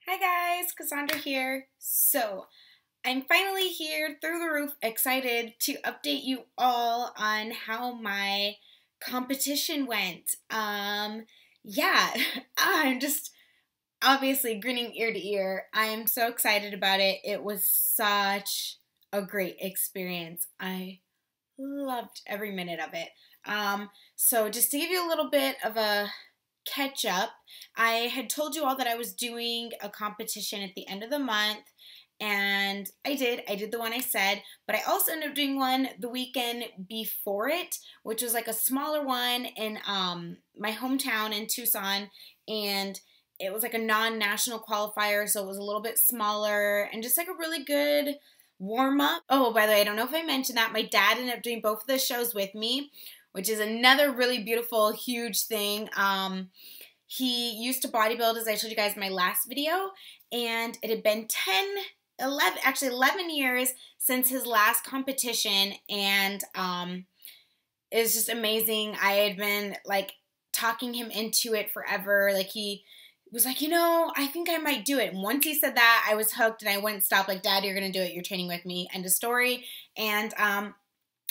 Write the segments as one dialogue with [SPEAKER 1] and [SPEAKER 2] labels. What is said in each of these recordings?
[SPEAKER 1] Hi guys, Cassandra here. I'm finally here through the roof, excited to update you all on how my competition went. Yeah, I'm just obviously grinning ear to ear. I am so excited about it. It was such a great experience. I loved every minute of it. So just to give you a little bit of a catch up, I had told you all that I was doing a competition at the end of the month, and I did the one I said, but I also ended up doing one the weekend before it, which was like a smaller one in my hometown in Tucson, and it was like a non-national qualifier, so it was a little bit smaller and just like a really good warm up. Oh, by the way, I don't know if I mentioned that my dad ended up doing both of the shows with me, which is another really beautiful, huge thing. He used to bodybuild, as I told you guys in my last video, and it had been 11 years since his last competition, and it was just amazing. I had been, like, talking him into it forever. Like, he was like, I think I might do it. And once he said that, I was hooked, and I wouldn't stop. Like, Dad, you're going to do it. You're training with me. End of story. And I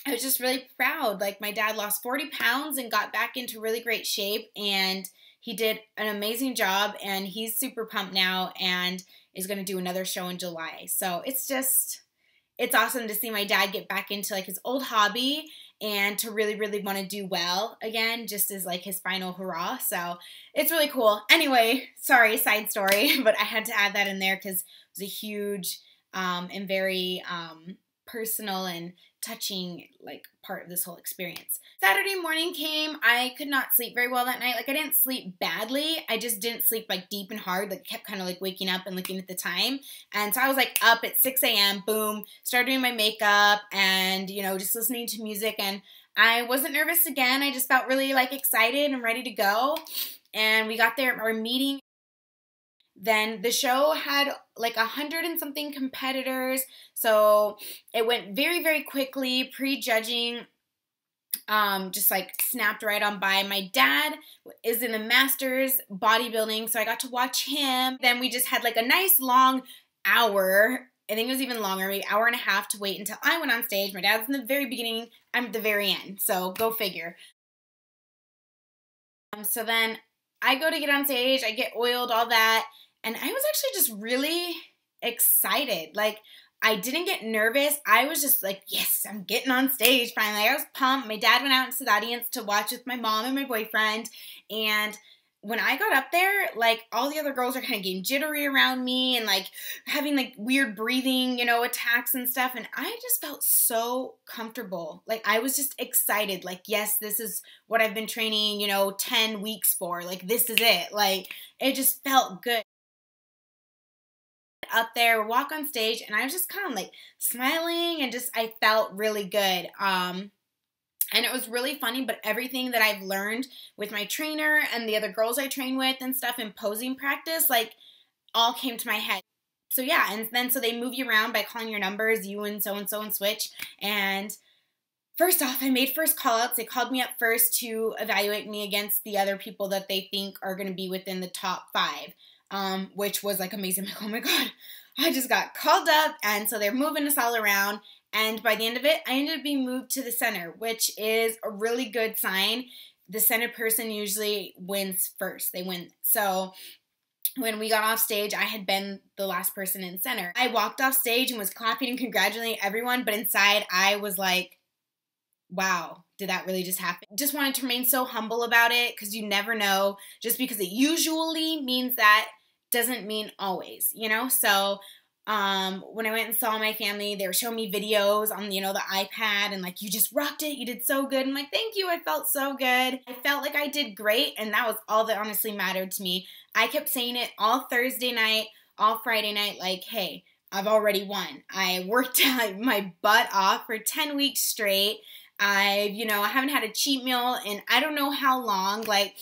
[SPEAKER 1] was just really proud. Like, my dad lost 40 pounds and got back into really great shape, and he did an amazing job, and he's super pumped now and is going to do another show in July. So it's awesome to see my dad get back into, like, his old hobby and to really, really want to do well again, just as, like, his final hurrah. So it's really cool. Anyway, sorry, side story, but I had to add that in there because it was a huge and very personal and touching, like, part of this whole experience. Saturday morning came. I could not sleep very well that night. Like, I didn't sleep badly. I just didn't sleep, like, deep and hard. Like, kept kind of, like, waking up and looking at the time. And so I was, like, up at 6 a.m., boom, started doing my makeup and, just listening to music. And I wasn't nervous again. I just felt really, like, excited and ready to go. And we got there at our meeting. Then the show had like 100 and something competitors, so it went very, very quickly. Prejudging just like snapped right on by. My dad is in the Masters bodybuilding, so I got to watch him. Then we just had like a nice long hour. I think it was even longer, maybe hour and a half to wait until I went on stage. My dad's in the very beginning, I'm at the very end, so go figure. So then I go to get on stage, I get oiled, all that. And I was actually just really excited. Like, I didn't get nervous. I was just like, yes, I'm getting on stage finally. I was pumped. My dad went out into the audience to watch with my mom and my boyfriend. And when I got up there, like, all the other girls are kind of getting jittery around me and, like, having, like, weird breathing, attacks and stuff. And I just felt so comfortable. Like, I was just excited. Like, yes, this is what I've been training, 10 weeks for. Like, this is it. Like, it just felt good. Up there, walk on stage, and I was just kind of like smiling and just, I felt really good. And it was really funny, but everything that I've learned with my trainer and the other girls I train with and stuff in posing practice, like, all came to my head. So yeah, and then so they move you around by calling your numbers, you and so and switch. And first off, I made first call outs. They called me up first to evaluate me against the other people that they think are going to be within the top 5. Which was, like, amazing. Like, oh my God, I just got called up. And so they're moving us all around. And by the end of it, I ended up being moved to the center, which is a really good sign. The center person usually wins first. They win. So when we got off stage, I had been the last person in center. I walked off stage and was clapping and congratulating everyone. But inside, I was like, wow, did that really just happen? Just wanted to remain so humble about it, because you never know. Just because it usually means that doesn't mean always, So when I went and saw my family, they were showing me videos on, the iPad, and like, you just rocked it. You did so good. I'm like, thank you. I felt so good. I felt like I did great, and that was all that honestly mattered to me. I kept saying it all Thursday night, all Friday night, like, hey, I've already won. I worked my butt off for 10 weeks straight. I haven't had a cheat meal in I don't know how long. Like,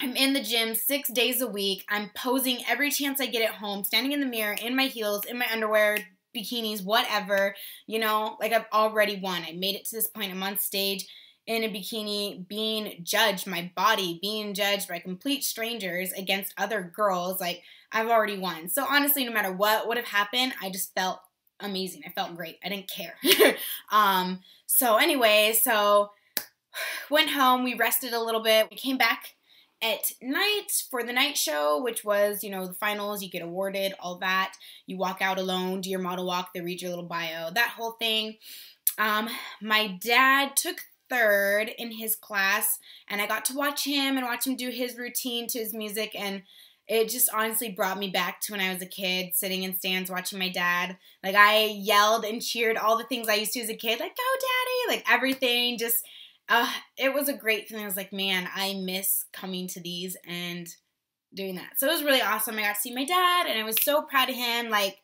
[SPEAKER 1] I'm in the gym 6 days a week. I'm posing every chance I get at home, standing in the mirror, in my heels, in my underwear, bikinis, whatever. Like, I've already won. I made it to this point. I'm on stage. in a bikini being judged, my body being judged by complete strangers against other girls, like, I've already won. So honestly, no matter what would have happened, I just felt amazing. I felt great. I didn't care. So anyway, so went home, we rested a little bit. We came back at night for the night show, which was, you know, the finals, you get awarded, all that. You walk out alone, do your model walk, they read your little bio, that whole thing. My dad took third in his class, and I got to watch him and watch him do his routine to his music, and it just honestly brought me back to when I was a kid, sitting in stands watching my dad. Like, I yelled and cheered all the things I used to as a kid, like, go daddy, like everything, just, it was a great feeling. I was like, man, I miss coming to these and doing that. So it was really awesome. I got to see my dad, and I was so proud of him, like,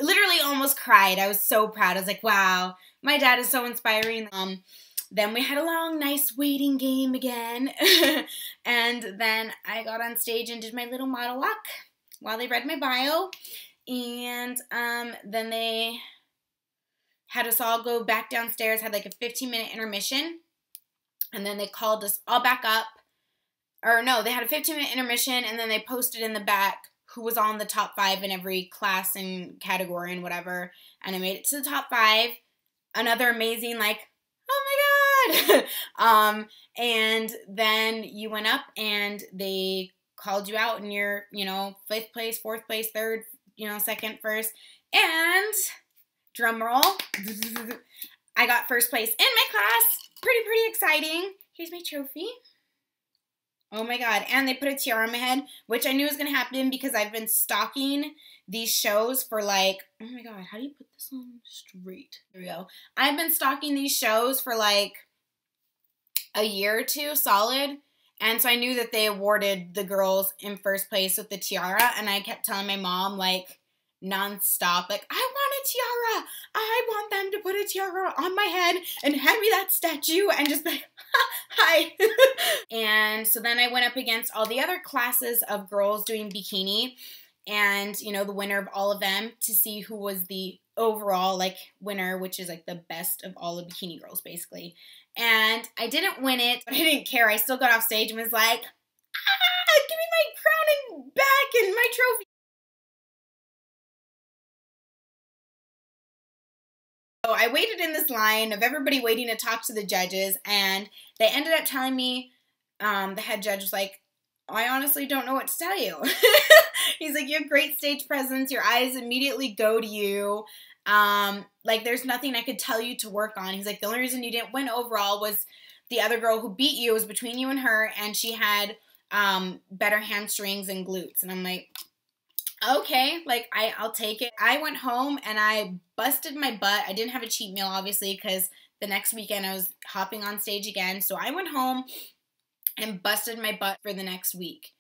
[SPEAKER 1] literally almost cried. I was so proud. I was like, wow, my dad is so inspiring. Then we had a long, nice waiting game again. And then I got on stage and did my little model walk while they read my bio. And then they had us all go back downstairs, had like a 15-minute intermission. And then they called us all back up. Or no, they had a 15-minute intermission, and then they posted in the back who was on the top 5 in every class and category and whatever. And I made it to the top 5. Another amazing, like, oh my God. And then you went up and they called you out in your, you know, 5th place, 4th place, 3rd, you know, 2nd, 1st. And drum roll, I got 1st place in my class. Pretty exciting. Here's my trophy. Oh my God. And they put a tiara on my head, which I knew was going to happen because I've been stalking these shows for like, oh my God, how do you put this on straight? There we go. I've been stalking these shows for like a year or two solid. And so I knew that they awarded the girls in 1st place with the tiara. And I kept telling my mom, like, nonstop, like, I want a tiara. I want them to put a tiara on my head and hand me that statue and just be like, hi. And so then I went up against all the other classes of girls doing bikini, and, you know, the winner of all of them, to see who was the overall, like, winner, which is like the best of all the bikini girls, basically. And I didn't win it, but I didn't care. I still got off stage and was like, give me my crown and back and my trophy. So I waited in this line of everybody waiting to talk to the judges, and they ended up telling me, the head judge was like, I honestly don't know what to tell you. He's like, you have great stage presence. Your eyes immediately go to you. Like, there's nothing I could tell you to work on. He's like, the only reason you didn't win overall was the other girl who beat you was between you and her, and she had better hamstrings and glutes. And I'm like, okay, like, I'll take it. I went home and I busted my butt. I didn't have a cheat meal, obviously, because the next weekend I was hopping on stage again. So I went home and busted my butt for the next week.